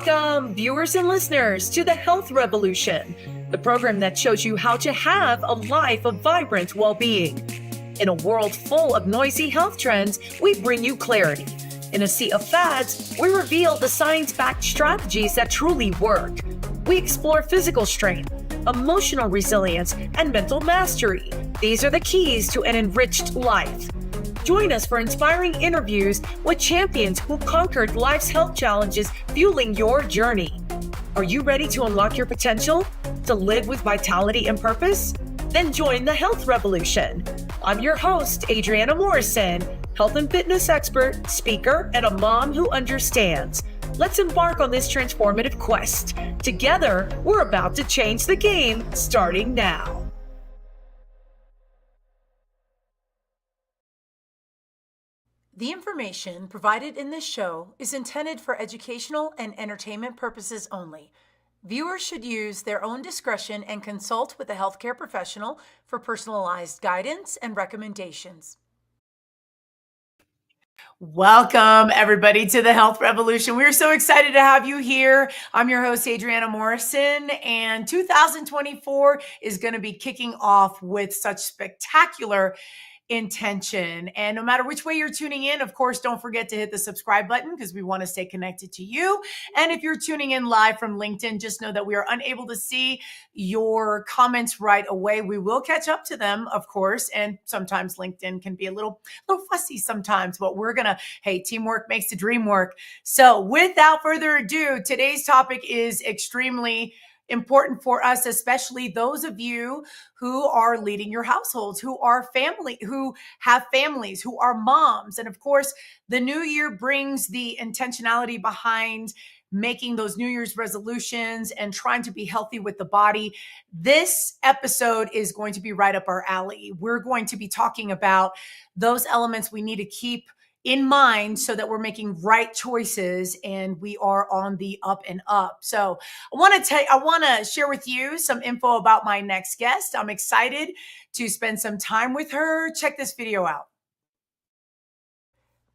Welcome, viewers and listeners, to the Health Revolution, the program that shows you how to have a life of vibrant well-being. In a world full of noisy health trends, we bring you clarity. In a sea of fads, we reveal the science-backed strategies that truly work. We explore physical strength, emotional resilience, and mental mastery. These are the keys to an enriched life. Join us for inspiring interviews with champions who conquered life's health challenges, fueling your journey. Are you ready to unlock your potential? To live with vitality and purpose? Then join the Health Revolution. I'm your host, Adriana Morrison, health and fitness expert, speaker, and a mom who understands. Let's embark on this transformative quest. Together, we're about to change the game, starting now. The information provided in this show is intended for educational and entertainment purposes only. Viewers should use their own discretion and consult with a healthcare professional for personalized guidance and recommendations. Welcome, everybody, to the Health Revolution. We're so excited to have you here. I'm your host, Adriana Morrison, and 2024 is going to be kicking off with such spectacular intention. And no matter which way you're tuning in, of course, don't forget to hit the subscribe button because we want to stay connected to you. And if you're tuning in live from LinkedIn, just know that we are unable to see your comments right away. We will catch up to them, of course. And sometimes LinkedIn can be a little fussy sometimes, but we're going to, hey, teamwork makes the dream work. So without further ado, today's topic is extremely important for us, especially those of you who are leading your households, who are family, who have families, who are moms. And of course, the new year brings the intentionality behind making those New Year's resolutions and trying to be healthy with the body. This episode is going to be right up our alley. We're going to be talking about those elements we need to keep in mind so that we're making right choices and we are on the up and up. So I want to share with you some info about my next guest. I'm excited to spend some time with her. Check this video out.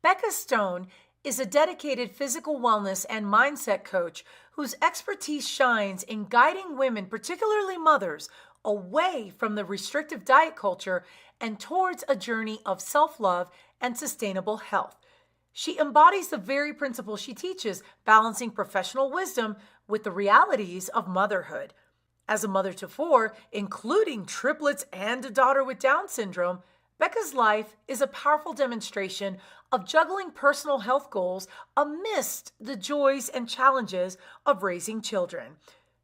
Becca Stone is a dedicated physical wellness and mindset coach whose expertise shines in guiding women, particularly mothers, away from the restrictive diet culture and towards a journey of self-love and sustainable health. She embodies the very principles she teaches, balancing professional wisdom with the realities of motherhood. As a mother to 4, including triplets and a daughter with Down syndrome, Becca's life is a powerful demonstration of juggling personal health goals amidst the joys and challenges of raising children.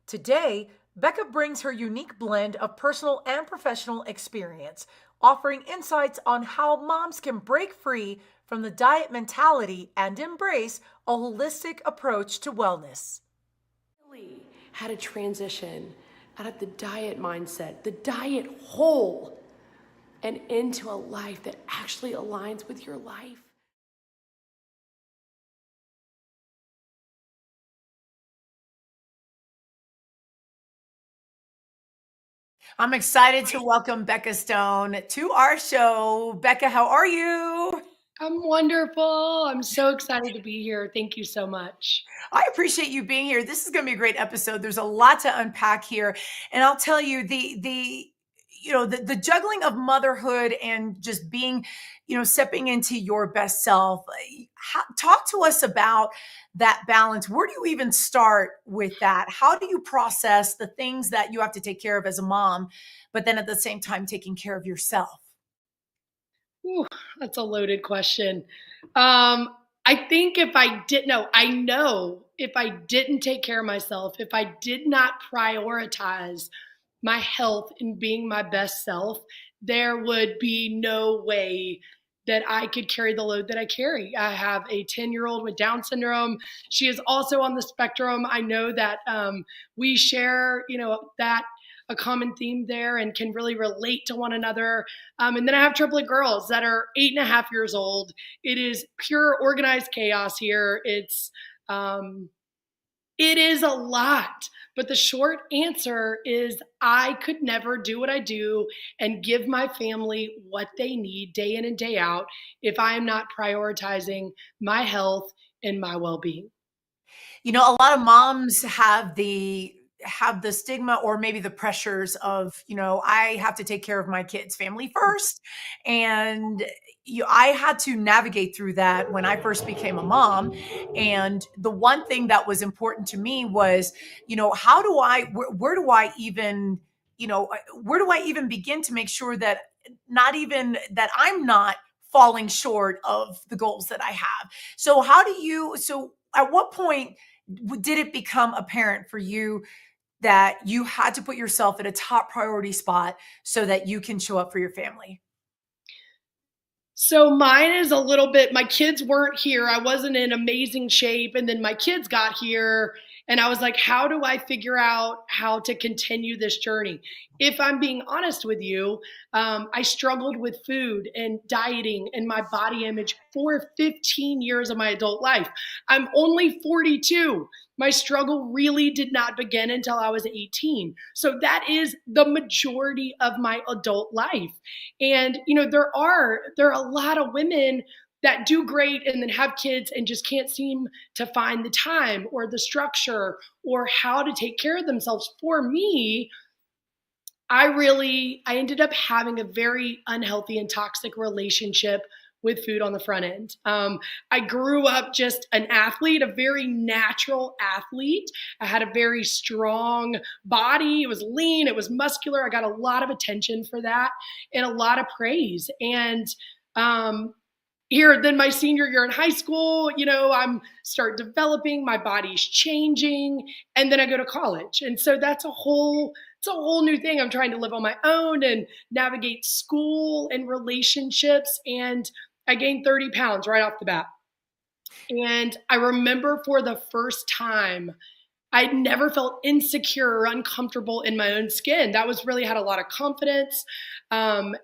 Today, Becca brings her unique blend of personal and professional experience, offering insights on how moms can break free from the diet mentality and embrace a holistic approach to wellness. Really had a transition out of the diet mindset, the diet hole, and into a life that actually aligns with your life. I'm excited to welcome Becca Stone to our show. Becca, how are you? I'm wonderful. I'm so excited to be here. Thank you so much. I appreciate you being here. This is going to be a great episode. There's a lot to unpack here. And I'll tell you, the juggling of motherhood and just being, stepping into your best self. Talk to us about that balance. Where do you even start with that? How do you process the things that you have to take care of as a mom, but then at the same time taking care of yourself? Ooh, that's a loaded question. I think I know if I didn't take care of myself, if I did not prioritize my health and being my best self, there would be no way that I could carry the load that I carry. I have a 10-year-old with Down syndrome. She is also on the spectrum. I know that we share, that a common theme there and can really relate to one another. And then I have triplet girls that are 8.5 years old. It is pure organized chaos here. It is a lot. But the short answer is I could never do what I do and give my family what they need day in and day out if I am not prioritizing my health and my well-being. You know, a lot of moms have the stigma or maybe the pressures of, I have to take care of my kids' family first. And I had to navigate through that when I first became a mom. And the one thing that was important to me was, how do I, where do I even, where do I even begin to make sure that not even that I'm not falling short of the goals that I have? So at what point did it become apparent for you that you had to put yourself at a top priority spot so that you can show up for your family? So mine is a little bit, my kids weren't here. I wasn't in amazing shape. And then my kids got here. And I was like, how do I figure out how to continue this journey? If I'm being honest with you, I struggled with food and dieting and my body image for 15 years of my adult life. I'm only 42. My struggle really did not begin until I was 18. So that is the majority of my adult life. And there are a lot of women that do great and then have kids and just can't seem to find the time or the structure or how to take care of themselves. For me, I ended up having a very unhealthy and toxic relationship with food on the front end. I grew up just an athlete, a very natural athlete. I had a very strong body. It was lean, it was muscular. I got a lot of attention for that and a lot of praise. And um, here, then my senior year in high school, I'm start developing, my body's changing, and then I go to college. And so it's a whole new thing. I'm trying to live on my own and navigate school and relationships. And I gained 30 pounds right off the bat. And I remember for the first time, I'd never felt insecure or uncomfortable in my own skin. That was really had a lot of confidence. Um,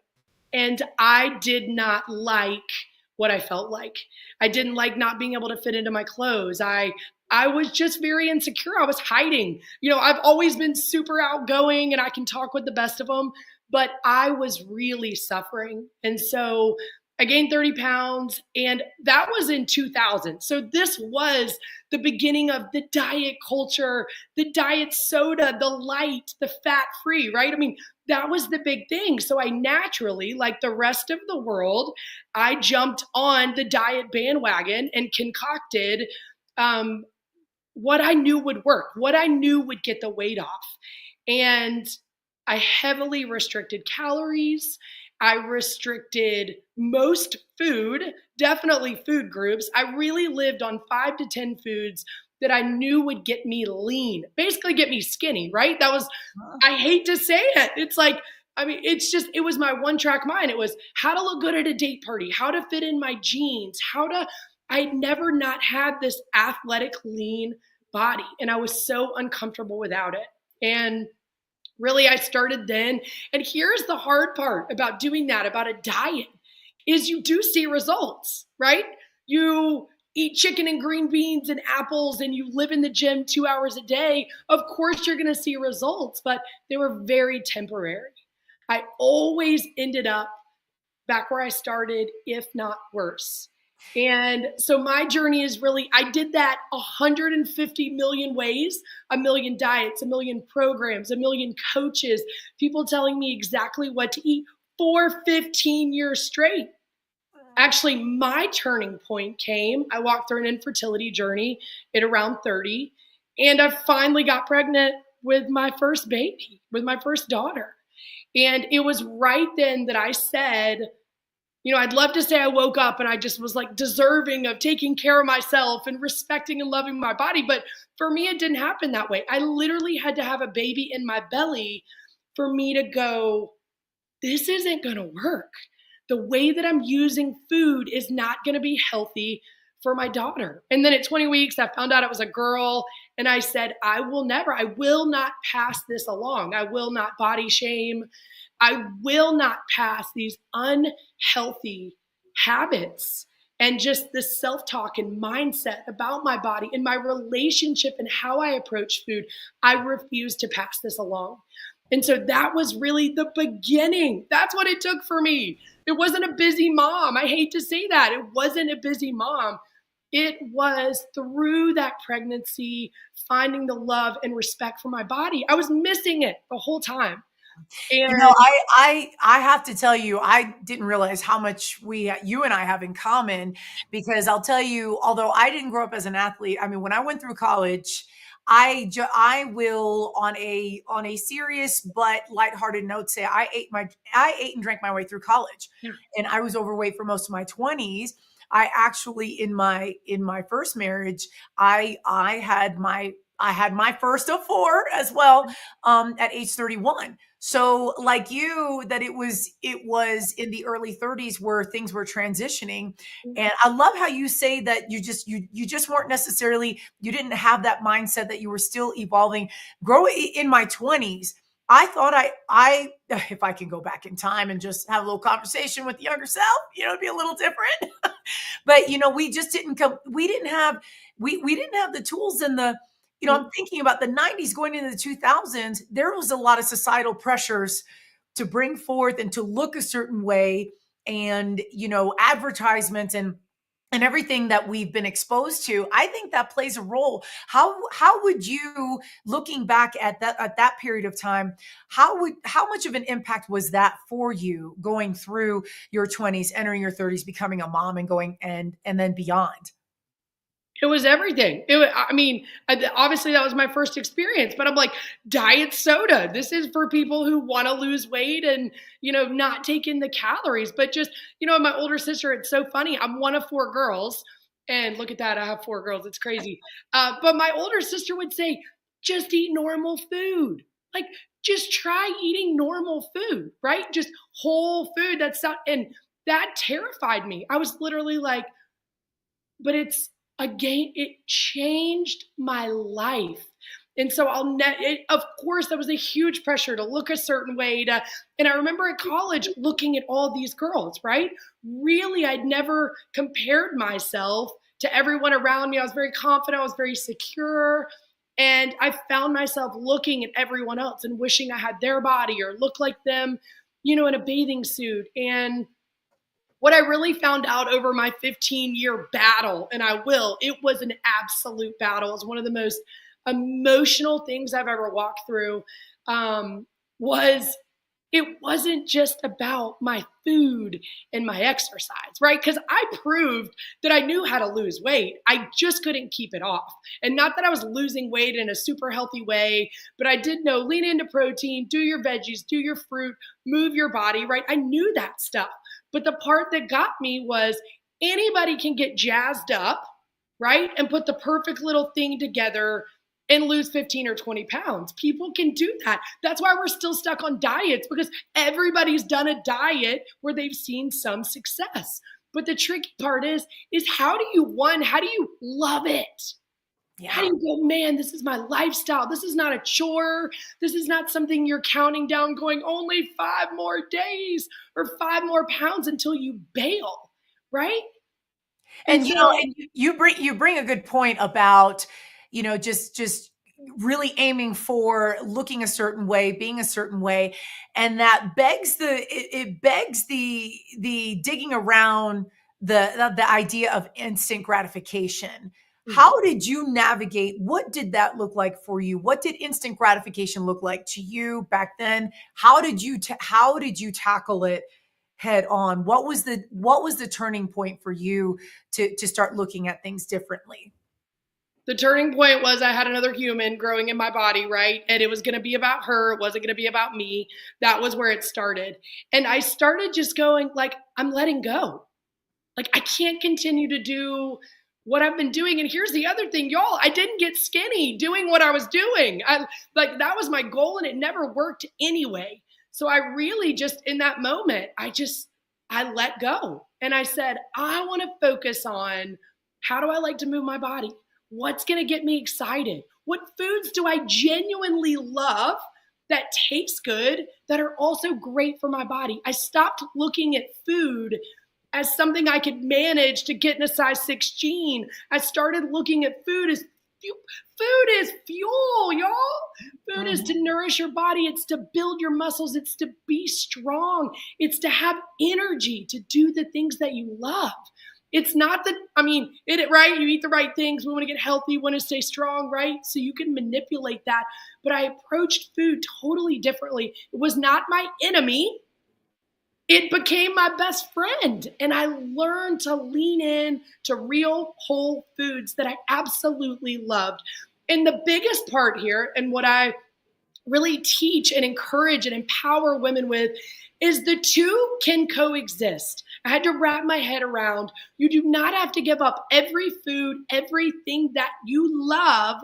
and I did not like what I felt like. I didn't like not being able to fit into my clothes. I was just very insecure. I was hiding. I've always been super outgoing and I can talk with the best of them, but I was really suffering. And so I gained 30 pounds, and that was in 2000. So this was the beginning of the diet culture, the diet soda, the light, the fat free, right? I mean, that was the big thing. So I naturally, like the rest of the world, I jumped on the diet bandwagon and concocted um, what I knew would work, what I knew would get the weight off. And I heavily restricted calories. I restricted most food, definitely food groups. I really lived on 5 to 10 foods that I knew would get me lean, basically get me skinny, right? I hate to say it. It's like, I mean, it was my one track mind. It was how to look good at a date party, how to fit in my jeans, I'd never not had this athletic, lean body. And I was so uncomfortable without it. And really, I started then. And here's the hard part about doing that, about a diet, is you do see results, right? You eat chicken and green beans and apples and you live in the gym 2 hours a day. Of course, you're going to see results, but they were very temporary. I always ended up back where I started, if not worse. And so my journey is really, I did that 150 million ways, a million diets, a million programs, a million coaches, people telling me exactly what to eat for 15 years straight. Actually, my turning point came, I walked through an infertility journey at around 30, and I finally got pregnant with my first baby, with my first daughter. And it was right then that I said, I'd love to say I woke up and I just was like deserving of taking care of myself and respecting and loving my body. But for me, it didn't happen that way. I literally had to have a baby in my belly for me to go, this isn't going to work. The way that I'm using food is not going to be healthy for my daughter. And then at 20 weeks, I found out it was a girl. And I said, I will not pass this along. I will not body shame. I will not pass these unhealthy habits and just the self-talk and mindset about my body and my relationship and how I approach food. I refuse to pass this along. And so that was really the beginning. That's what it took for me. It wasn't a busy mom. I hate to say that. It wasn't a busy mom. It was through that pregnancy, finding the love and respect for my body. I was missing it the whole time. You know, And I have to tell you, I didn't realize how much you and I have in common, because I'll tell you, although I didn't grow up as an athlete, I mean, when I went through college, I will on a serious but lighthearted note say I ate and drank my way through college, yeah, and I was overweight for most of my 20s. I actually in my first marriage, I had my first of four as well, at age 31. So like you, that it was in the early 30s where things were transitioning. And I love how you say that you just weren't necessarily, you didn't have that mindset, that you were still evolving. Growing in my 20s, I thought I if I can go back in time and just have a little conversation with the younger self, it'd be a little different. But we just didn't come, we didn't have the tools and the, I'm thinking about the 90s going into the 2000s. There was a lot of societal pressures to bring forth and to look a certain way, and advertisements and everything that we've been exposed to. I think that plays a role. How would you, looking back at that period of time, how much of an impact was that for you, going through your 20s, entering your 30s, becoming a mom, and going and then beyond? it was everything. I mean, obviously that was my first experience, but I'm like, diet soda. This is for people who want to lose weight and, not take in the calories, but just, my older sister, it's so funny. I'm one of four girls, and look at that. I have four girls. It's crazy. But my older sister would say, just eat normal food. Like, just try eating normal food, right? Just whole food. And that terrified me. I was literally like, but again, it changed my life. And so of course, that was a huge pressure to look a certain way and I remember at college looking at all these girls, right? Really, I'd never compared myself to everyone around me. I was very confident. I was very secure. And I found myself looking at everyone else and wishing I had their body or looked like them, in a bathing suit. And what I really found out over my 15-year battle, and it was an absolute battle. It was one of the most emotional things I've ever walked through. Was it wasn't just about my food and my exercise, right? Because I proved that I knew how to lose weight. I just couldn't keep it off. And not that I was losing weight in a super healthy way, but I did know lean into protein, do your veggies, do your fruit, move your body, right? I knew that stuff. But the part that got me was anybody can get jazzed up, right? And put the perfect little thing together and lose 15 or 20 pounds. People can do that. That's why we're still stuck on diets, because everybody's done a diet where they've seen some success. But the tricky part is how do you love it? Yeah. How do you go, man, this is my lifestyle. This is not a chore. This is not something you're counting down going only 5 more days or 5 more pounds until you bail, right? And and you bring a good point about, just really aiming for looking a certain way, being a certain way, and that it begs the digging around the idea of instant gratification. How did you navigate? What did that look like for you? What did instant gratification look like to you back then? How did you tackle it head on? What was the turning point for you to start looking at things differently? The turning point was I had another human growing in my body, right? And it was going to be about her. It wasn't going to be about me. That was where it started. And I started just going, like, I'm letting go. Like, I can't continue to do what I've been doing. And here's the other thing, y'all, I didn't get skinny doing what I was doing. That was my goal, and it never worked anyway. So I really just, in that moment, I let go. And I said, I want to focus on, how do I like to move my body? What's going to get me excited? What foods do I genuinely love that taste good, that are also great for my body? I stopped looking at food as something I could manage to get in a size 6 jean. I started looking at food as food is fuel, y'all. Food is to nourish your body. It's to build your muscles. It's to be strong. It's to have energy to do the things that you love. It's not that, I mean, right? You eat the right things. We want to get healthy, want to stay strong, right? So you can manipulate that. But I approached food totally differently. It was not my enemy. It became my best friend. And I learned to lean in to real whole foods that I absolutely loved. And the biggest part here, and what I really teach and encourage and empower women with, is the two can coexist. I had to wrap my head around, you do not have to give up every food, everything that you love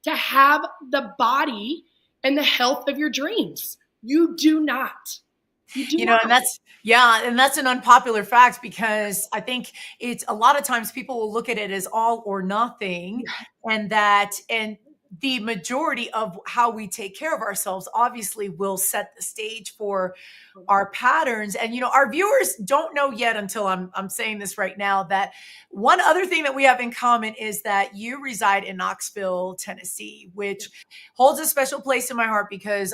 to have the body and the health of your dreams. You do not. You know, and that's an unpopular fact, because I think it's a lot of times people will look at it as all or nothing, and the majority of how we take care of ourselves obviously will set the stage for our patterns. And you know, our viewers don't know yet, until I'm saying this right now, that one other thing that we have in common is that you reside in Knoxville, Tennessee, which holds a special place in my heart, because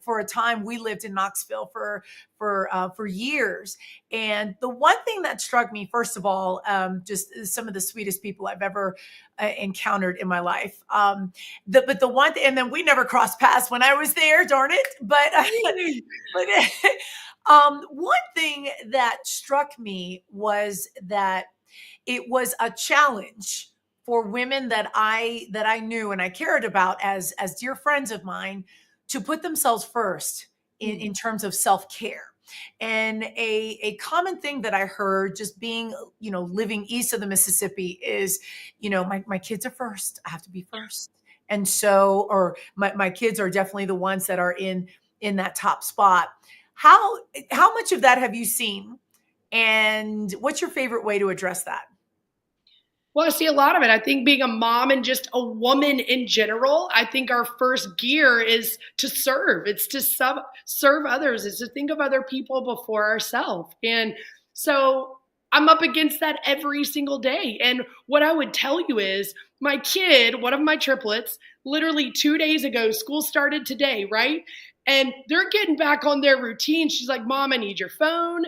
for a time, we lived in Knoxville for years. And the one thing that struck me, first of all, just some of the sweetest people I've ever encountered in my life. But the one thing, and then we never crossed paths when I was there, darn it. But one thing that struck me was that it was a challenge for women that I knew and I cared about as dear friends of mine, to put themselves first in terms of self-care. And a common thing that I heard, just being, you know, living east of the Mississippi, is, you know, my kids are first. I have to be first. And so, or my kids are definitely the ones that are in that top spot. How much of that have you seen? And what's your favorite way to address that? Well, I see a lot of it. I think being a mom and just a woman in general, I think our first gear is to serve. It's to serve others. It's to think of other people before ourselves. And so I'm up against that every single day. And what I would tell you is, my kid, one of my triplets, literally 2 days ago, school started today, right? And they're getting back on their routine. She's like, Mom, I need your phone.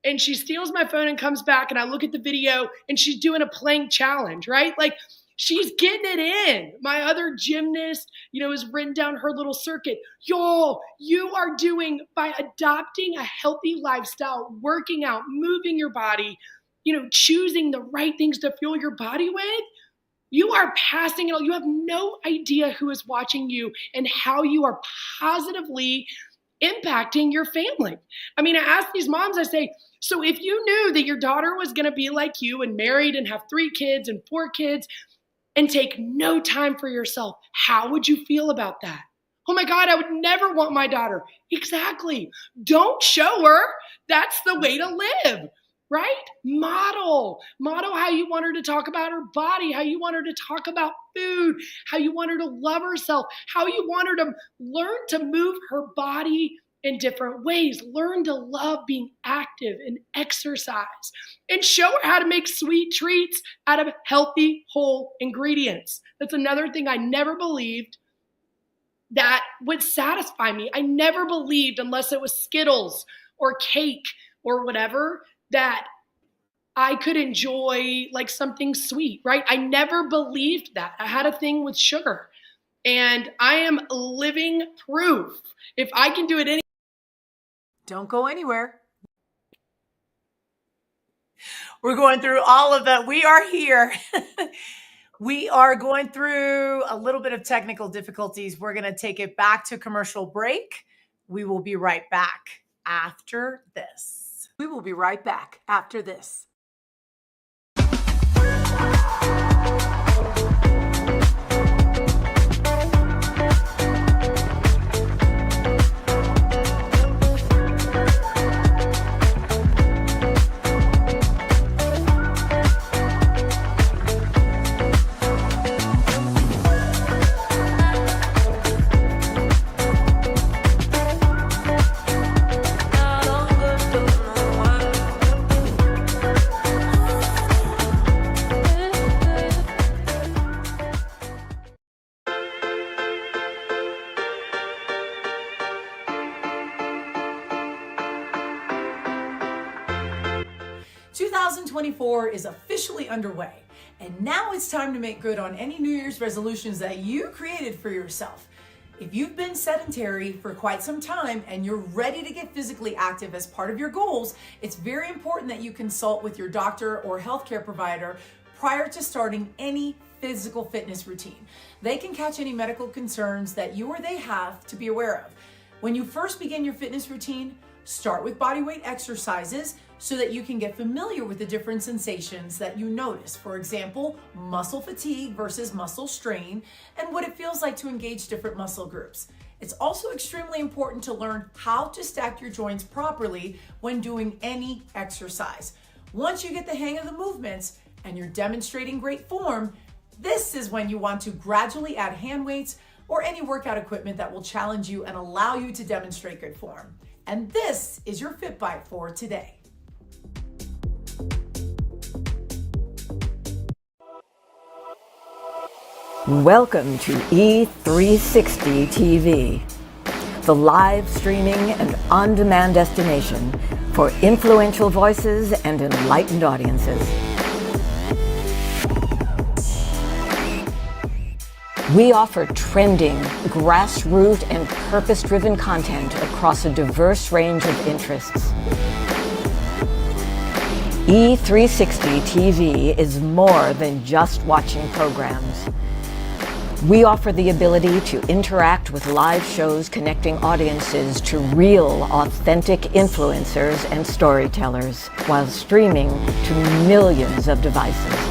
And she steals my phone and comes back, and I look at the video, and she's doing a plank challenge, right? Like, she's getting it in. My other gymnast, you know, has written down her little circuit. Y'all, you are doing, by adopting a healthy lifestyle, working out, moving your body, you know, choosing the right things to fuel your body with, you are passing it all. You have no idea who is watching you and how you are positively impacting your family. I mean, I ask these moms, I say, so if you knew that your daughter was going to be like you and married and have 3 kids and 4 kids and take no time for yourself, how would you feel about that? Oh my God, I would never want my daughter. Exactly. Don't show her that's the way to live, right? Model how you want her to talk about her body, how you want her to talk about food, how you want her to love herself, how you want her to learn to move her body in different ways, learn to love being active and exercise, and show her how to make sweet treats out of healthy, whole ingredients. That's another thing I never believed that would satisfy me. I never believed, unless it was Skittles or cake or whatever, that I could enjoy like something sweet, right? I never believed that. I had a thing with sugar, and I am living proof. If I can do it Don't go anywhere. We're going through all of that. We are here. We are going through a little bit of technical difficulties. We're going to take it back to commercial break. We will be right back after this. We will be right back after this. 2024 is officially underway, and now it's time to make good on any New Year's resolutions that you created for yourself. If you've been sedentary for quite some time and you're ready to get physically active as part of your goals, it's very important that you consult with your doctor or healthcare provider prior to starting any physical fitness routine. They can catch any medical concerns that you or they have to be aware of. When you first begin your fitness routine, start with bodyweight exercises so that you can get familiar with the different sensations that you notice. For example, muscle fatigue versus muscle strain, and what it feels like to engage different muscle groups. It's also extremely important to learn how to stack your joints properly when doing any exercise. Once you get the hang of the movements and you're demonstrating great form, this is when you want to gradually add hand weights or any workout equipment that will challenge you and allow you to demonstrate good form. And this is your Fit Bite for today. Welcome to E360 TV, the live streaming and on-demand destination for influential voices and enlightened audiences. We offer trending, grassroots, and purpose-driven content across a diverse range of interests. E360 TV is more than just watching programs. We offer the ability to interact with live shows connecting audiences to real, authentic influencers and storytellers while streaming to millions of devices.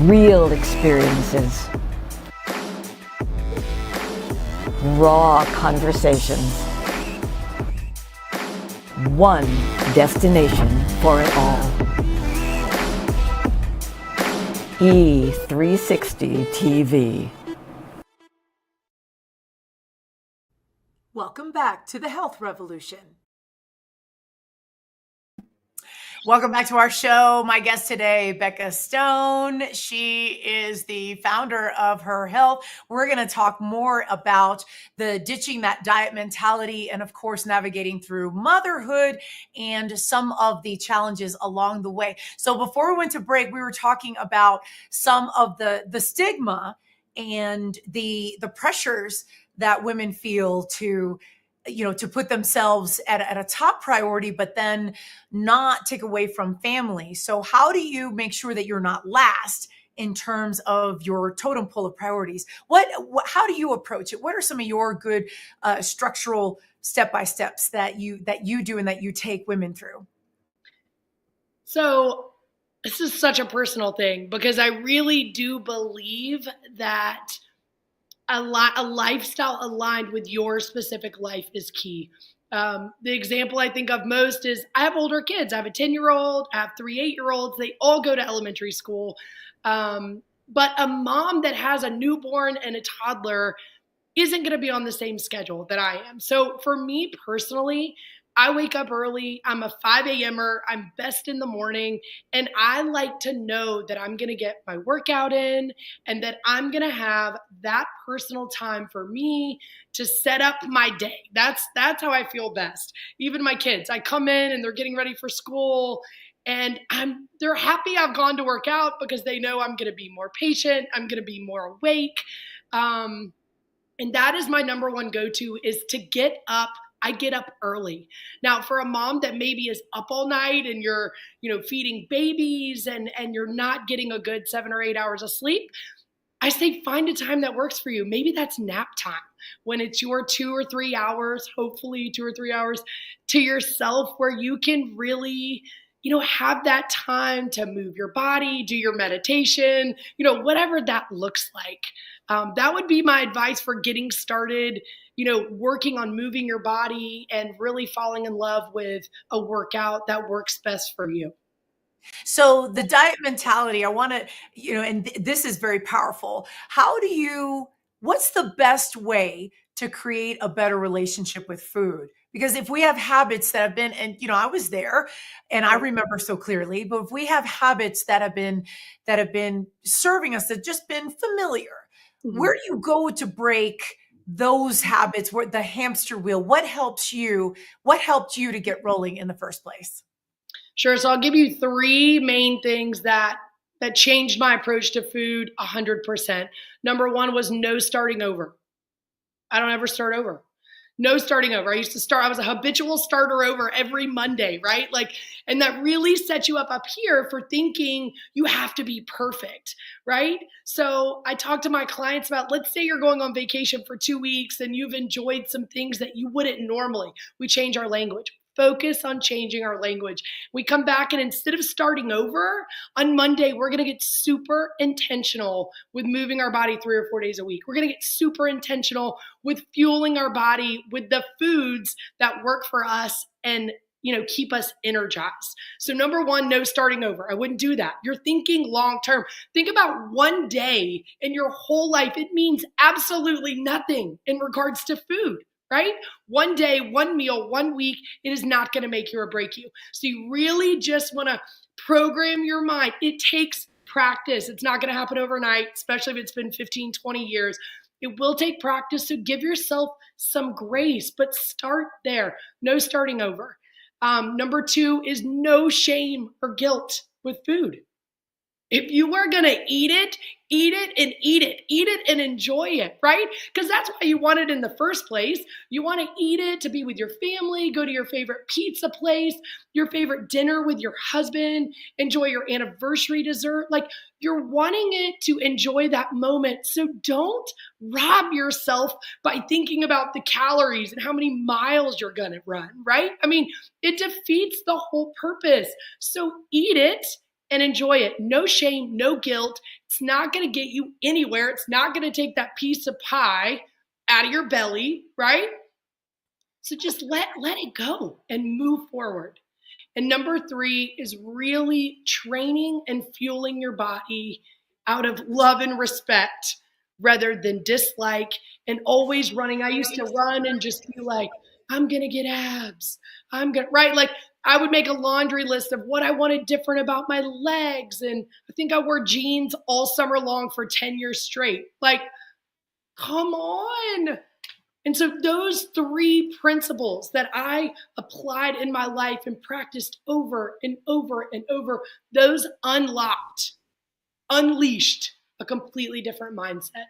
Real experiences. Raw conversations. One destination for it all. E360 TV. Welcome back to the Health Revolution. Welcome back to our show. My guest today, Becca Stone. She is the founder of Her Health. We're going to talk more about the ditching that diet mentality and, of course, navigating through motherhood and some of the challenges along the way. So before we went to break, we were talking about some of the stigma and the pressures that women feel to put themselves at a top priority, but then not take away from family. So how do you make sure that you're not last in terms of your totem pole of priorities? How do you approach it? What are some of your good structural step-by-steps that you do and that you take women through? So this is such a personal thing because I really do believe that a lifestyle aligned with your specific life is key. The example I think of most is I have older kids. I have a 10-year-old, I have 3 8-year-olds. They all go to elementary school. But a mom that has a newborn and a toddler isn't going to be on the same schedule that I am. So for me personally, I wake up early. I'm a 5 a.m.er. I'm best in the morning. And I like to know that I'm going to get my workout in and that I'm going to have that personal time for me to set up my day. That's how I feel best. Even my kids, I come in and they're getting ready for school and they're happy I've gone to work out because they know I'm going to be more patient. I'm going to be more awake. And that is my number one go-to is to get up. I get up early. Now, for a mom that maybe is up all night and you're, feeding babies and you're not getting a good 7 or 8 hours of sleep, I say find a time that works for you. Maybe that's nap time when it's your 2 or 3 hours, hopefully 2 or 3 hours to yourself where you can really, have that time to move your body, do your meditation, whatever that looks like. That would be my advice for getting started, working on moving your body and really falling in love with a workout that works best for you. So the diet mentality, I want to, and this is very powerful. What's the best way to create a better relationship with food? Because if we have habits that have been, and I was there and I remember so clearly, but if we have habits that have been serving us, that just been familiar, where do you go to break those habits, where the hamster wheel? What helped you to get rolling in the first place? Sure. So I'll give you three main things that changed my approach to food 100%. Number one was no starting over. I don't ever start over. No starting over. I was a habitual starter over every Monday, right? And that really sets you up here for thinking you have to be perfect, right? So I talk to my clients about, let's say you're going on vacation for 2 weeks and you've enjoyed some things that you wouldn't normally. We change our language. Focus on changing our language. We come back, and instead of starting over on Monday, we're going to get super intentional with moving our body 3 or 4 days a week. We're going to get super intentional with fueling our body with the foods that work for us and keep us energized. So number one, no starting over. I wouldn't do that. You're thinking long term. Think about one day in your whole life. It means absolutely nothing in regards to food. Right? One day, one meal, 1 week, it is not going to make you or break you. So you really just want to program your mind. It takes practice. It's not going to happen overnight, especially if it's been 15, 20 years. It will take practice, so give yourself some grace, but start there. No starting over. Number two is no shame or guilt with food. If you are going to eat it and eat it. Eat it and enjoy it, right? Because that's why you want it in the first place. You want to eat it to be with your family, go to your favorite pizza place, your favorite dinner with your husband, enjoy your anniversary dessert. You're wanting it to enjoy that moment. So don't rob yourself by thinking about the calories and how many miles you're going to run, right? It defeats the whole purpose. So eat it and enjoy it. No shame, no guilt. It's not going to get you anywhere. It's not going to take that piece of pie out of your belly, right? So just let it go and move forward. And number three is really training and fueling your body out of love and respect rather than dislike and always running. I used to run and just be like, I'm going to get abs. Right? I would make a laundry list of what I wanted different about my legs. And I think I wore jeans all summer long for 10 years straight. Come on. And so those three principles that I applied in my life and practiced over and over and over, those unleashed a completely different mindset.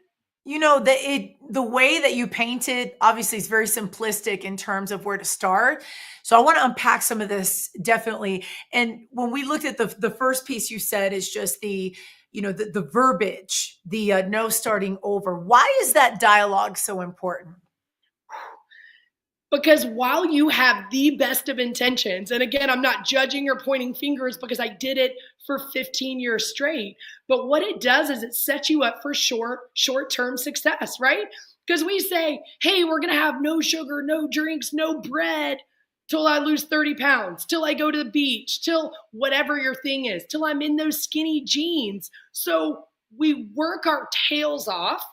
The way that you paint it, obviously, is very simplistic in terms of where to start. So I want to unpack some of this, definitely. And when we looked at the first piece you said is just the verbiage, the no starting over. Why is that dialogue so important? Because while you have the best of intentions, and again, I'm not judging or pointing fingers because I did it for 15 years straight, but what it does is it sets you up for short-term success, right? Because we say, hey, we're going to have no sugar, no drinks, no bread till I lose 30 pounds, till I go to the beach, till whatever your thing is, till I'm in those skinny jeans. So we work our tails off,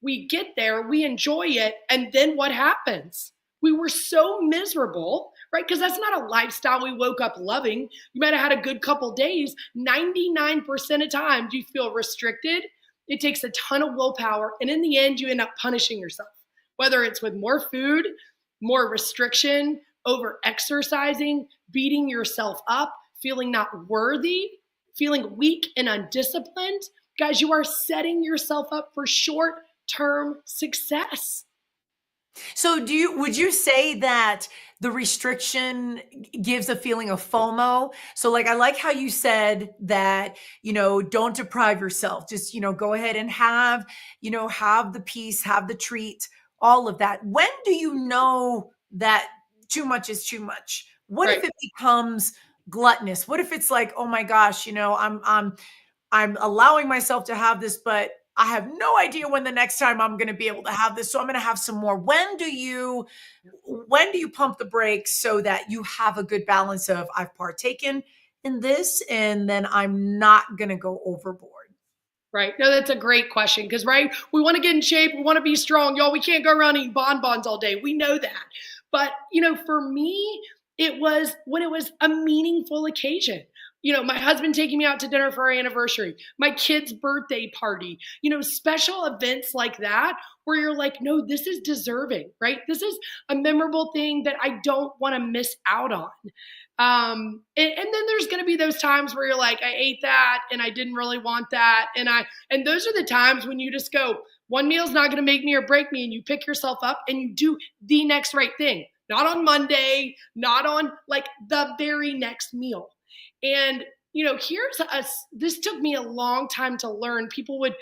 we get there, we enjoy it, and then what happens? We were so miserable, right? Because that's not a lifestyle we woke up loving. You might have had a good couple days. 99% of time, you feel restricted. It takes a ton of willpower. And in the end, you end up punishing yourself, whether it's with more food, more restriction, over exercising, beating yourself up, feeling not worthy, feeling weak and undisciplined. Guys, you are setting yourself up for short-term success. So would you say that the restriction gives a feeling of FOMO? So I like how you said that, don't deprive yourself. Just, go ahead and have the piece, have the treat, all of that. When do you know that too much is too much? What if it becomes gluttonous? What if it's oh my gosh, I'm allowing myself to have this, but I have no idea when the next time I'm going to be able to have this. So I'm going to have some more. When do you pump the brakes so that you have a good balance of I've partaken in this and then I'm not going to go overboard? Right. No, that's a great question because, right, we want to get in shape. We want to be strong. Y'all, we can't go around eating bonbons all day. We know that. But, for me, it was when it was a meaningful occasion. My husband taking me out to dinner for our anniversary, my kid's birthday party, special events like that, where you're like, no, this is deserving, right? This is a memorable thing that I don't want to miss out on. And then there's going to be those times where you're like, I ate that and I didn't really want that. And those are the times when you just go, one meal's not going to make me or break me. And you pick yourself up and you do the next right thing, not on Monday, not on like the very next meal. And, this took me a long time to learn. People would,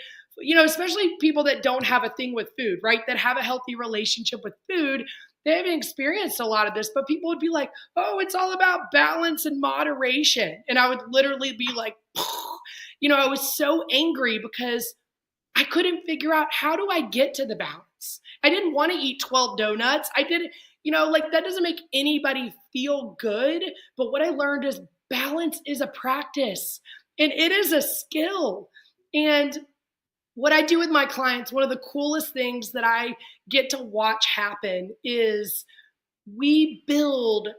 especially people that don't have a thing with food, right? That have a healthy relationship with food. They haven't experienced a lot of this, but people would be like, oh, it's all about balance and moderation. And I would literally be like, I was so angry because I couldn't figure out, how do I get to the balance? I didn't want to eat 12 donuts. I didn't, that doesn't make anybody feel good. But what I learned is balance is a practice and it is a skill. And what I do with my clients, one of the coolest things that I get to watch happen is we build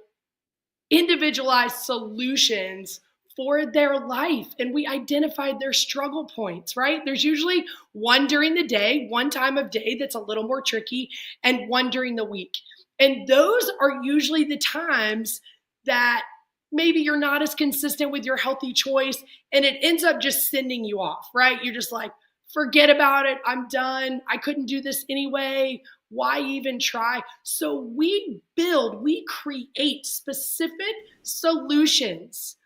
individualized solutions for their life. And we identified their struggle points, right? There's usually one during the day, one time of day that's a little more tricky, and one during the week. And those are usually the times that maybe you're not as consistent with your healthy choice and it ends up just sending you off, right? You're just like, forget about it. I'm done. I couldn't do this anyway. Why even try? So we create specific solutions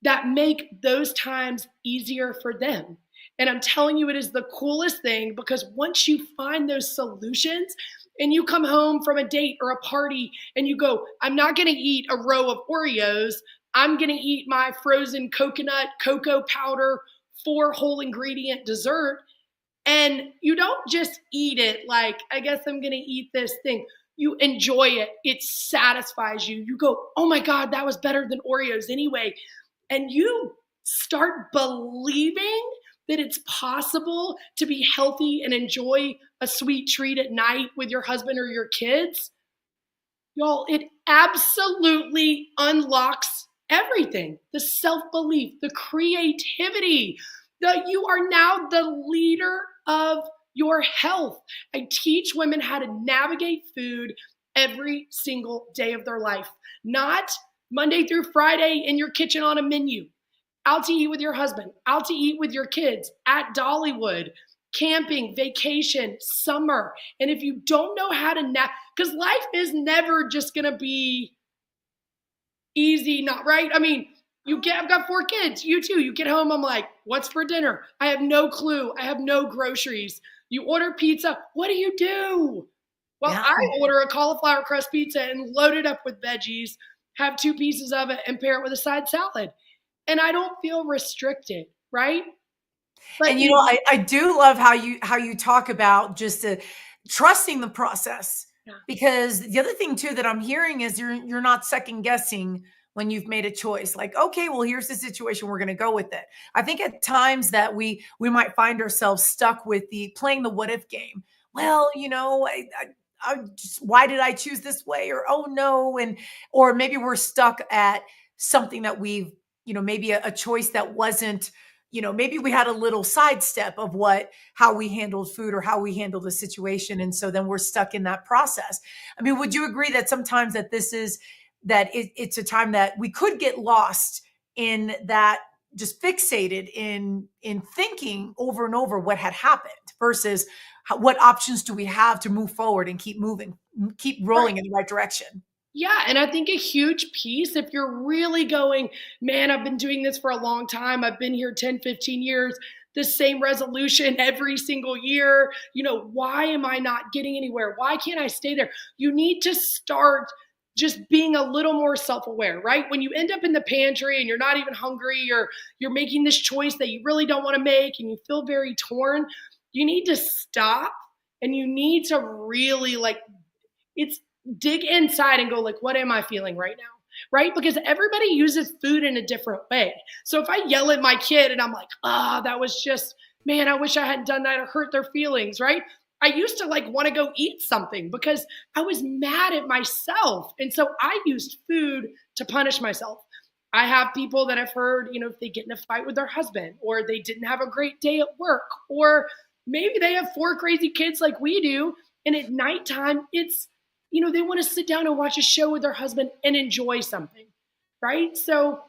that make those times easier for them. And I'm telling you, it is the coolest thing, because once you find those solutions and you come home from a date or a party and you go, I'm not going to eat a row of Oreos. I'm going to eat my frozen coconut, cocoa powder, 4 whole ingredient dessert. And you don't just eat it like, I guess I'm going to eat this thing. You enjoy it. It satisfies you. You go, oh my God, that was better than Oreos anyway. And you start believing that it's possible to be healthy and enjoy a sweet treat at night with your husband or your kids. Y'all, it absolutely unlocks everything. The self-belief, the creativity, that you are now the leader of your health. I teach women how to navigate food every single day of their life, not Monday through Friday in your kitchen on a menu, out to eat with your husband, out to eat with your kids, at Dollywood, camping, vacation, summer. And if you don't know how to because life is never just going to be easy, not right. I mean, I've got 4 kids, you too. You get home, I'm like, what's for dinner? I have no clue. I have no groceries. You order pizza. What do? Well, yeah. I order a cauliflower crust pizza and load it up with veggies, have 2 pieces of it and pair it with a side salad. And I don't feel restricted, right? But and I do love how you talk about just trusting the process. Yeah. Because the other thing too that I'm hearing is you're not second guessing when you've made a choice. Like, okay, well, here's the situation. We're going to go with it. I think at times that we might find ourselves stuck with playing the what if game. Well, I just, why did I choose this way? Or, oh no. Or maybe we're stuck at something that we've, maybe a choice that wasn't, maybe we had a little sidestep of how we handled food or how we handled the situation. And so then we're stuck in that process. I mean, would you agree that sometimes that it's a time that we could get lost in that, just fixated in thinking over and over what had happened versus what options do we have to move forward and keep moving, keep rolling in the right direction? Yeah. And I think a huge piece, if you're really going, man, I've been doing this for a long time. I've been here 10, 15 years, the same resolution every single year. Why am I not getting anywhere? Why can't I stay there? You need to start just being a little more self-aware, right? When you end up in the pantry and you're not even hungry, or you're making this choice that you really don't want to make and you feel very torn, you need to stop and you need to really dig inside and go like, what am I feeling right now? Right? Because everybody uses food in a different way. So if I yell at my kid and I'm like, that was just, man, I wish I hadn't done that, or hurt their feelings, right? I used to like want to go eat something because I was mad at myself. And so I used food to punish myself. I have people that I've heard, if they get in a fight with their husband or they didn't have a great day at work, or maybe they have 4 crazy kids like we do. And at nighttime, it's, they want to sit down and watch a show with their husband and enjoy something. Right. So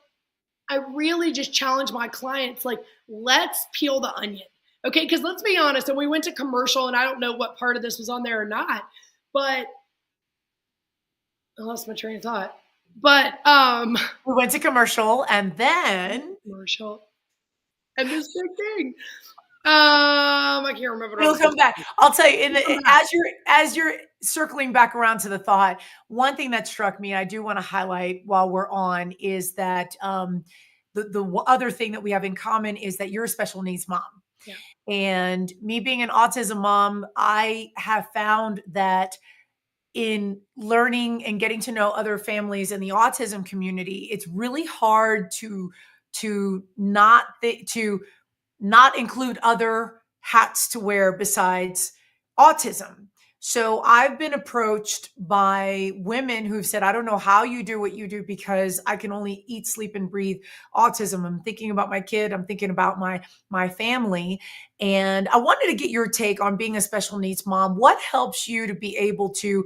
I really just challenge my clients, like, let's peel the onion. Okay. Because let's be honest. And we went to commercial, and I don't know what part of this was on there or not, but I lost my train of thought. But we went to commercial and then commercial and this big thing. I can't remember. We'll come back. I'll tell you, as you're circling back around to the thought, one thing that struck me, I do want to highlight while we're on, is that the other thing that we have in common is that you're a special needs mom. Yeah. And me being an autism mom, I have found that in learning and getting to know other families in the autism community, it's really hard to not include other hats to wear besides autism. So I've been approached by women who've said, I don't know how you do what you do because I can only eat, sleep, and breathe autism. I'm thinking about my kid. I'm thinking about my family. And I wanted to get your take on being a special needs mom. What helps you to be able to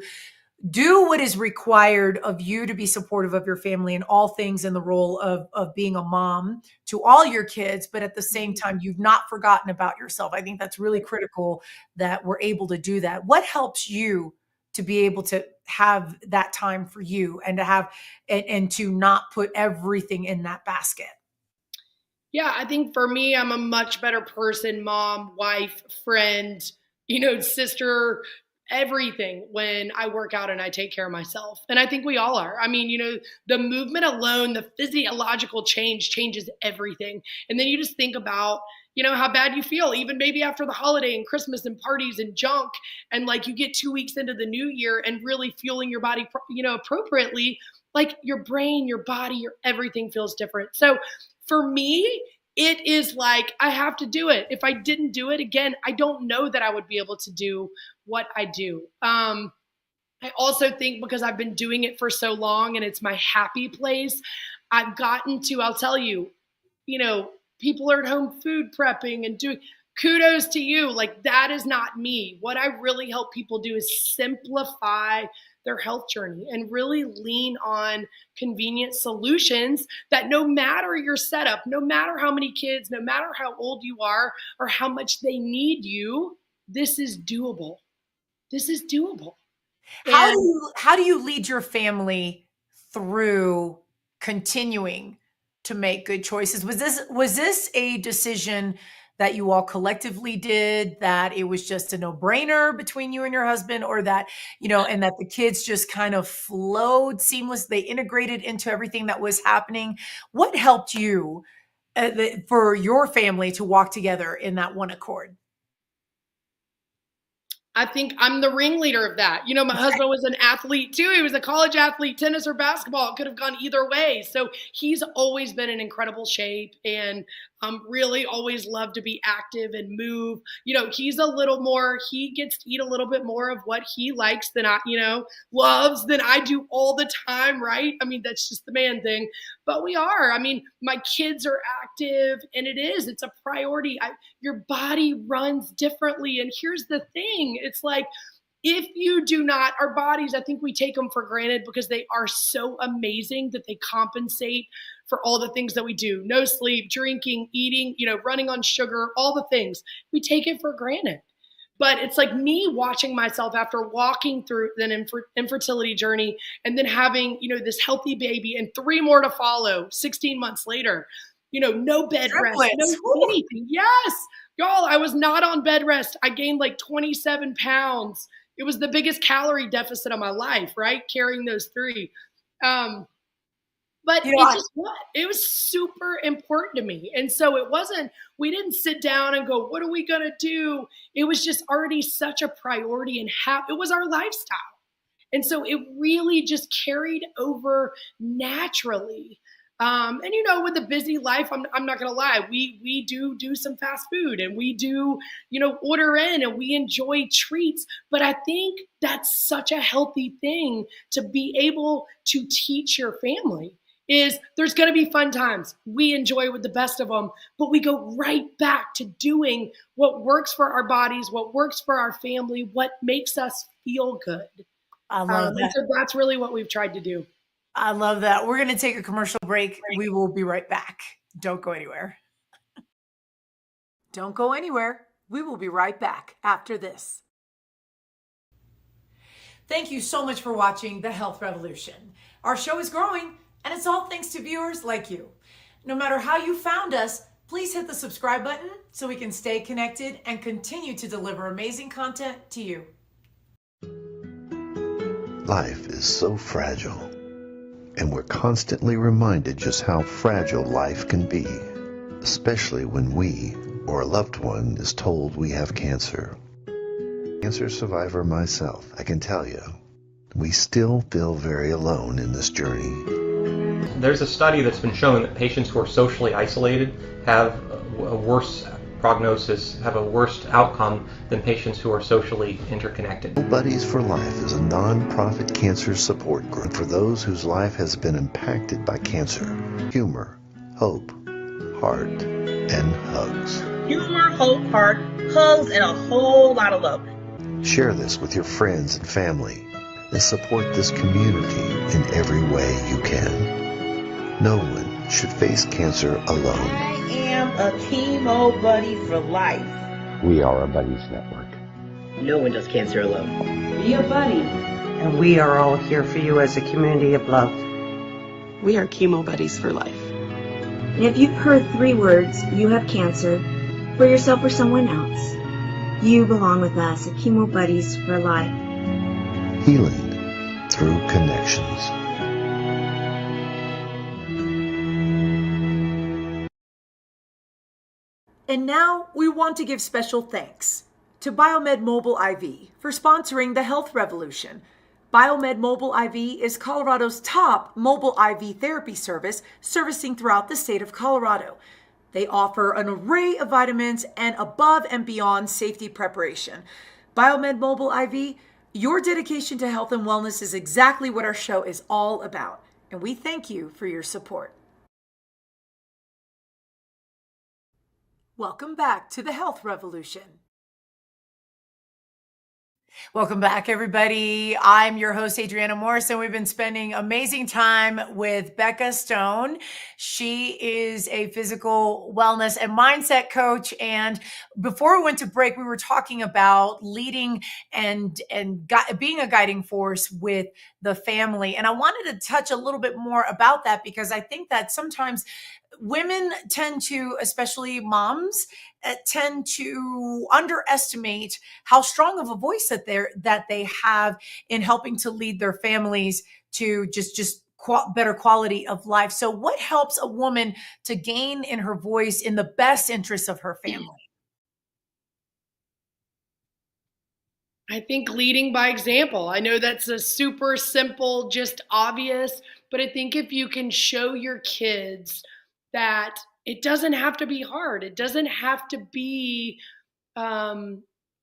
do what is required of you to be supportive of your family in all things in the role of being a mom to all your kids, but at the same time, you've not forgotten about yourself. I think that's really critical that we're able to do that. What helps you to be able to have that time for you and to have, and to not put everything in that basket? Yeah, I think for me, I'm a much better person, mom, wife, friend, sister, everything when I work out and I take care of myself. And I think we all are. I mean, the movement alone, the physiological change changes everything. And then you just think about, how bad you feel, even maybe after the holiday and Christmas and parties and junk. And like you get 2 weeks into the new year and really fueling your body, appropriately, like your brain, your body, your everything feels different. So for me, it is like, I have to do it. If I didn't do it again, I don't know that I would be able to do what I do. I also think because I've been doing it for so long and it's my happy place, I've gotten to, I'll tell you, people are at home food prepping and doing, kudos to you. Like, that is not me. What I really help people do is simplify their health journey and really lean on convenient solutions that no matter your setup, no matter how many kids, no matter how old you are or how much they need you, this is doable. This is doable. How do you lead your family through continuing to make good choices? Was this a decision that you all collectively did, that it was just a no-brainer between you and your husband, or that, and that the kids just kind of flowed seamless, they integrated into everything that was happening? What helped you for your family to walk together in that one accord? I think I'm the ringleader of that. My husband was an athlete too. He was a college athlete, tennis or basketball. It could have gone either way. So he's always been in incredible shape and really always loved to be active and move. He's a little more, he gets to eat a little bit more of what he likes than loves than I do all the time, right? I mean, that's just the man thing. But we are. I mean, my kids are active and it's a priority. Your body runs differently. And here's the thing. It's like, if you do not, our bodies, I think we take them for granted because they are so amazing that they compensate for all the things that we do. No sleep, drinking, eating, running on sugar, all the things. We take it for granted. But it's like me watching myself after walking through an infertility journey and then having, this healthy baby and 3 more to follow 16 months later, no bed Triplets. rest, no anything. Yes. Y'all, I was not on bed rest. I gained like 27 pounds. It was the biggest calorie deficit of my life, right? Carrying those 3. But it was super important to me. And so we didn't sit down and go, what are we going to do? It was just already such a priority, and it was our lifestyle. And so it really just carried over naturally. And you know, with a busy life, I'm not gonna lie, we do some fast food, and we do, you know, order in, and we enjoy treats. But I think that's such a healthy thing to be able to teach your family. Is there's going to be fun times. We enjoy with the best of them, but we go right back to doing what works for our bodies, what works for our family, what makes us feel good. I love And that. so that's really what we've tried to do. I love that. We're going to take a commercial break. We will be right back. Don't go anywhere. Don't go anywhere. We will be right back after this. Thank you so much for watching The Health Revolution. Our show is growing, and it's all thanks to viewers like you. No matter how you found us, please hit the subscribe button so we can stay connected and continue to deliver amazing content to you. Life is so fragile, and we're constantly reminded just how fragile life can be, especially when we or a loved one is told we have cancer. Cancer survivor myself, I can tell you, we still feel very alone in this journey. There's a study that's been shown that patients who are socially isolated have a worse prognosis, have a worse outcome than patients who are socially interconnected. Buddies for Life is a non-profit cancer support group for those whose life has been impacted by cancer. Humor, hope, heart, and hugs. Humor, hope, heart, hugs, and a whole lot of love. Share this with your friends and family and support this community in every way you can. No one should face cancer alone. I am a chemo buddy for life. We are a buddies network. No one does cancer alone. Be a buddy. And we are all here for you as a community of love. We are chemo buddies for life. And if you've heard 3 words, you have cancer, for yourself or someone else, you belong with us at Chemo Buddies for Life. Healing through connections. And now we want to give special thanks to Biomed Mobile IV for sponsoring the Health Revolution. Biomed Mobile IV is Colorado's top mobile IV therapy service, servicing throughout the state of Colorado. They offer an array of vitamins and above and beyond safety preparation. Biomed Mobile IV, your dedication to health and wellness is exactly what our show is all about, and we thank you for your support. Welcome back to the Health Revolution. Welcome back, everybody. I'm your host, Adriana Morrison. We've been spending amazing time with Becca Stone. She is a physical wellness and mindset coach. And before we went to break, we were talking about leading and being a guiding force with the family. And I wanted to touch a little bit more about that because I think that sometimes women tend to, especially moms, tend to underestimate how strong of a voice that they have in helping to lead their families to better quality of life. So what helps a woman to gain in her voice in the best interests of her family? I think leading by example. I know that's a super simple, just obvious, but I think if you can show your kids that it doesn't have to be hard. It doesn't have to be a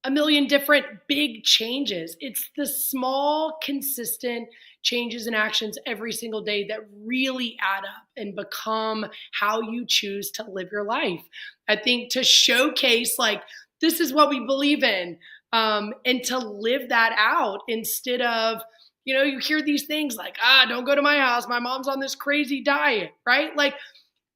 million different big changes. It's the small, consistent changes and actions every single day that really add up and become how you choose to live your life. I think to showcase, like, this is what we believe in, and to live that out instead of, you hear these things like, don't go to my house. My mom's on this crazy diet, right? Like,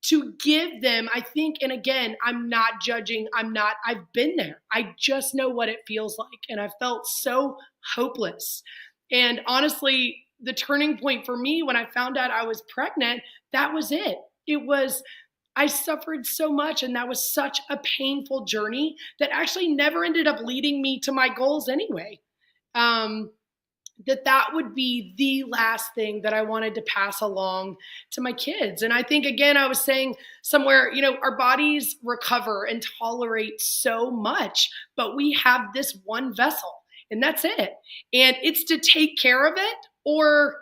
to give them, I think, and again, I'm not judging. I've been there. I just know what it feels like. And I felt so hopeless. And honestly, the turning point for me when I found out I was pregnant, that was it. I suffered so much, and that was such a painful journey that actually never ended up leading me to my goals anyway. That would be the last thing that I wanted to pass along to my kids. And I think, again, I was saying somewhere, our bodies recover and tolerate so much, but we have this one vessel, and that's it. And it's to take care of it or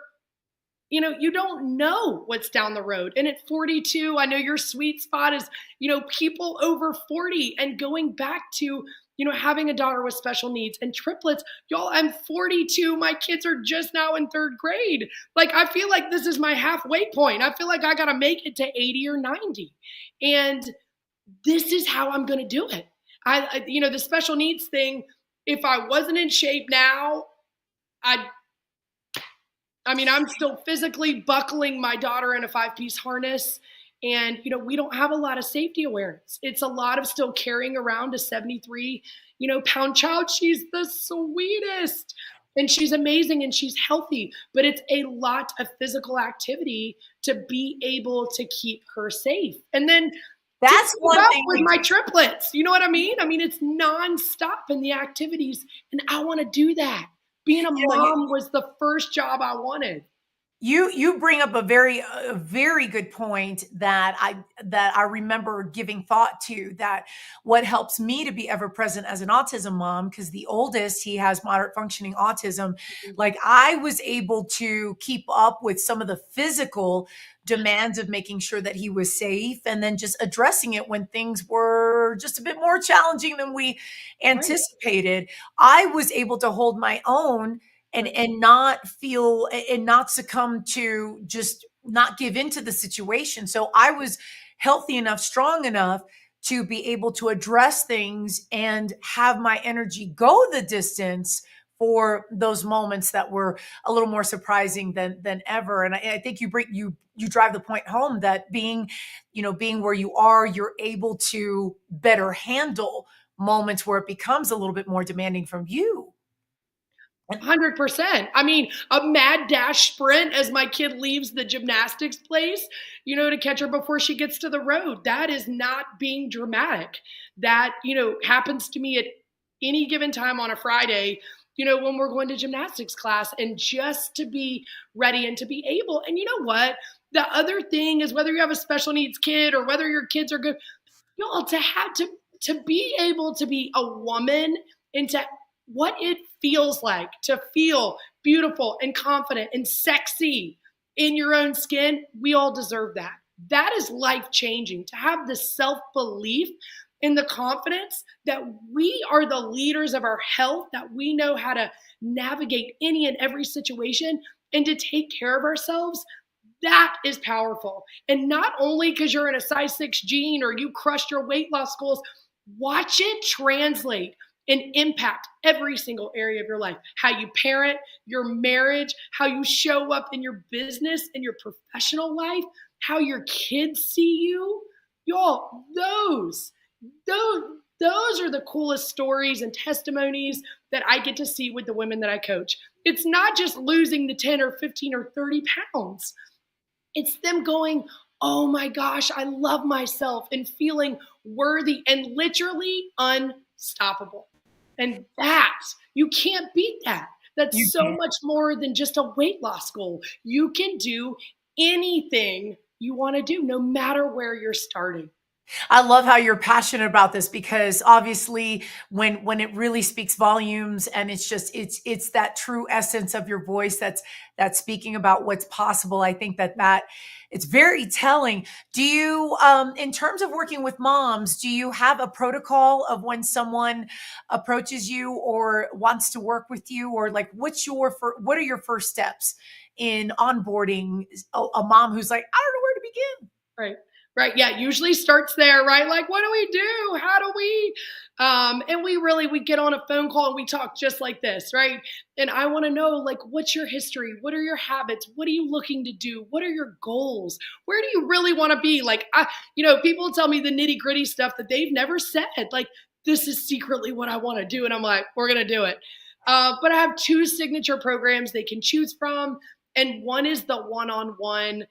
you don't know what's down the road. And at 42, I know your sweet spot is, people over 40 and going back to, having a daughter with special needs and triplets. Y'all, I'm 42. My kids are just now in third grade. Like, I feel like this is my halfway point. I feel like I got to make it to 80 or 90. And this is how I'm going to do it. The special needs thing, if I wasn't in shape now, I'm still physically buckling my daughter in a 5-piece harness. And, we don't have a lot of safety awareness. It's a lot of still carrying around a 73, pound child. She's the sweetest and she's amazing and she's healthy, but it's a lot of physical activity to be able to keep her safe. And then that's one thing with my triplets. You know what I mean? It's nonstop in the activities. And I want to do that. Being a mom was the first job I wanted. You bring up a very good point that I remember giving thought to, that what helps me to be ever present as an autism mom, because the oldest, he has moderate functioning autism. Like, I was able to keep up with some of the physical demands of making sure that he was safe, and then just addressing it when things were just a bit more challenging than we anticipated. Right. I was able to hold my own and not feel and not succumb to just not give into the situation. So I was healthy enough, strong enough to be able to address things and have my energy go the distance for those moments that were a little more surprising than ever. And I think you drive the point home that being where you are, you're able to better handle moments where it becomes a little bit more demanding from you. 100%. A mad dash sprint as my kid leaves the gymnastics place, to catch her before she gets to the road. That is not being dramatic. That, happens to me at any given time on a Friday, when we're going to gymnastics class, and just to be ready and to be able. And you know what? The other thing is, whether you have a special needs kid or whether your kids are good, to have to be able to be a woman and to what it feels like to feel beautiful and confident and sexy in your own skin. We all deserve that. That is life-changing, to have the self-belief and the confidence that we are the leaders of our health, that we know how to navigate any and every situation and to take care of ourselves. That is powerful. And not only because you're in a size 6 jean or you crushed your weight loss goals, watch it translate and impact every single area of your life. How you parent, your marriage, how you show up in your business and your professional life, how your kids see you. Y'all, those are the coolest stories and testimonies that I get to see with the women that I coach. It's not just losing the 10 or 15 or 30 pounds. It's them going, oh my gosh, I love myself, and feeling worthy and literally unstoppable. And that, you can't beat that. That's so much more than just a weight loss goal. You can do anything you want to do, no matter where you're starting. I love how you're passionate about this, because obviously when it really speaks volumes, and it's that true essence of your voice that's speaking about what's possible. I think that it's very telling. Do you, in terms of working with moms, do you have a protocol of when someone approaches you or wants to work with you, or like what are your first steps in onboarding a mom who's like, I don't know where to begin? Right. Yeah. Usually starts there, right? Like, what do we do? How do we? And we get on a phone call and we talk just like this, right? And I want to know, like, what's your history? What are your habits? What are you looking to do? What are your goals? Where do you really want to be? Like, people tell me the nitty gritty stuff that they've never said. Like, this is secretly what I want to do. And I'm like, we're going to do it. But I have 2 signature programs they can choose from. And one is the one-on-one,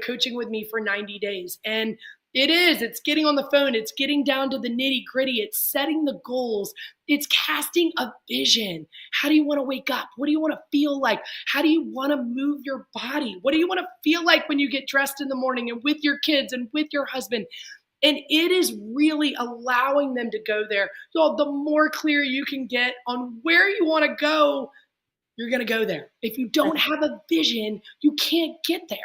coaching with me for 90 days. And it's getting on the phone. It's getting down to the nitty gritty. It's setting the goals. It's casting a vision. How do you want to wake up? What do you want to feel like? How do you want to move your body? What do you want to feel like when you get dressed in the morning and with your kids and with your husband? And it is really allowing them to go there. So the more clear you can get on where you want to go, you're going to go there. If you don't have a vision, you can't get there.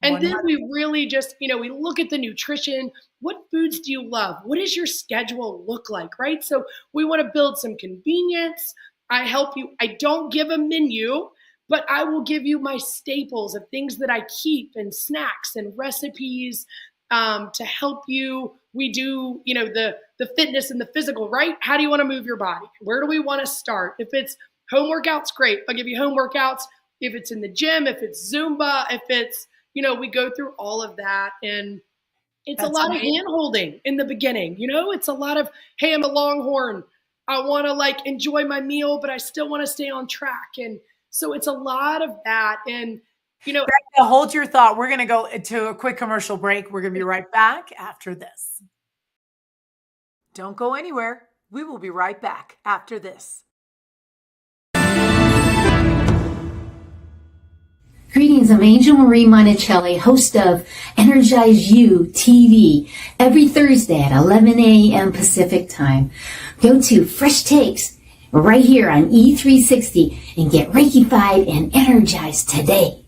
And then we really just, we look at the nutrition. What foods do you love? What does your schedule look like, right? So we want to build some convenience. I help you. I don't give a menu, but I will give you my staples of things that I keep and snacks and recipes to help you. We do, the fitness and the physical, right? How do you want to move your body? Where do we want to start? If it's home workouts, great. I'll give you home workouts. If it's in the gym, if it's Zumba, if it's, we go through all of that. And it's a lot of hand holding in the beginning. It's a lot of, hey, I'm a Longhorn. I want to enjoy my meal, but I still want to stay on track. And so it's a lot of that. And, Becca, hold your thought. We're going to go to a quick commercial break. We're going to be right back after this. Don't go anywhere. We will be right back after this. Greetings, I'm Angel Marie Monticelli, host of Energize You TV, every Thursday at 11 a.m. Pacific Time. Go to Fresh Takes right here on E360 and get Reiki-fied and energized today.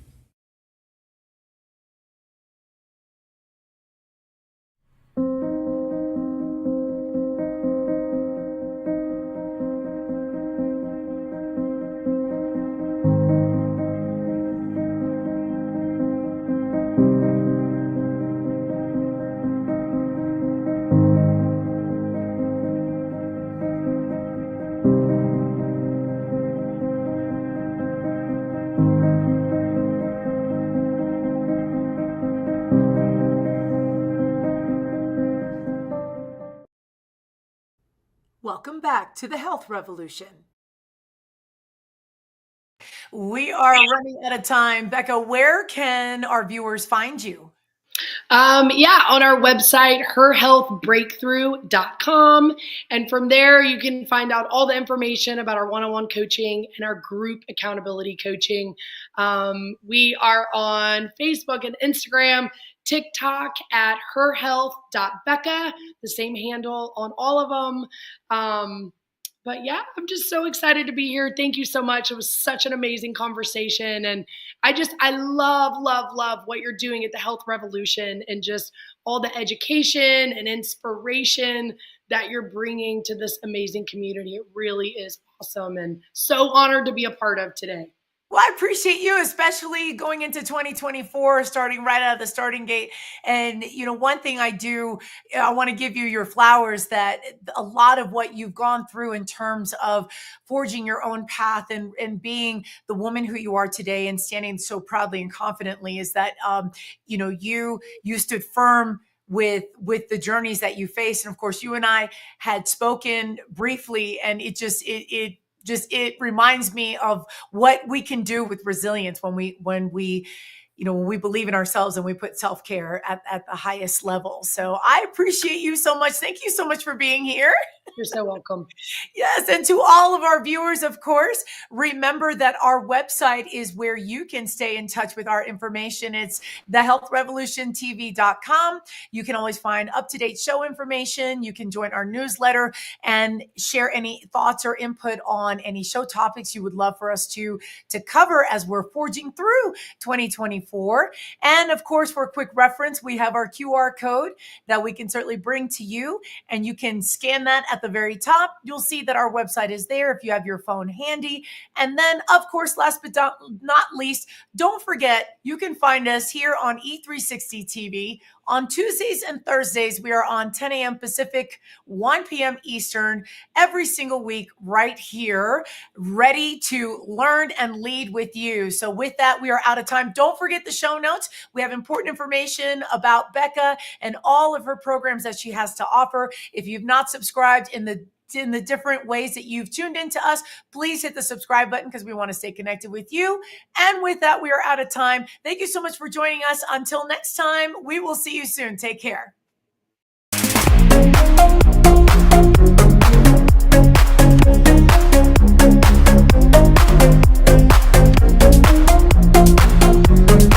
Welcome back to the Health Revolution. We are running out of time. Becca, where can our viewers find you? On our website, herhealthbreakthrough.com. And from there, you can find out all the information about our one-on-one coaching and our group accountability coaching. We are on Facebook and Instagram, TikTok at herhealth.becca, the same handle on all of them. But yeah, I'm just so excited to be here. Thank you so much. It was such an amazing conversation. And I love what you're doing at the Health Revolution and just all the education and inspiration that you're bringing to this amazing community. It really is awesome and so honored to be a part of today. Well, I appreciate you, especially going into 2024, starting right out of the starting gate. And, one thing I want to give you your flowers that a lot of what you've gone through in terms of forging your own path and being the woman who you are today and standing so proudly and confidently is that, you stood firm with the journeys that you faced. And of course, you and I had spoken briefly, and it reminds me of what we can do with resilience when we believe in ourselves and we put self-care at the highest level. So I appreciate you so much. Thank you so much for being here. You're so welcome. Yes. And to all of our viewers, of course, remember that our website is where you can stay in touch with our information. It's thehealthrevolutiontv.com. You can always find up-to-date show information. You can join our newsletter and share any thoughts or input on any show topics you would love for us to cover as we're forging through 2024. And of course, for a quick reference, we have our QR code that we can certainly bring to you, and you can scan that at the very top. You'll see that our website is there if you have your phone handy. And then, of course, last but not least, don't forget, you can find us here on E360 TV. On Tuesdays and Thursdays, we are on 10 a.m. Pacific, 1 p.m. Eastern, every single week right here, ready to learn and lead with you. So with that, we are out of time. Don't forget the show notes. We have important information about Becca and all of her programs that she has to offer. If you've not subscribed in the different ways that you've tuned into us, please hit the subscribe button because we want to stay connected with you. And with that, we are out of time. Thank you so much for joining us. Until next time, we will see you soon. Take care.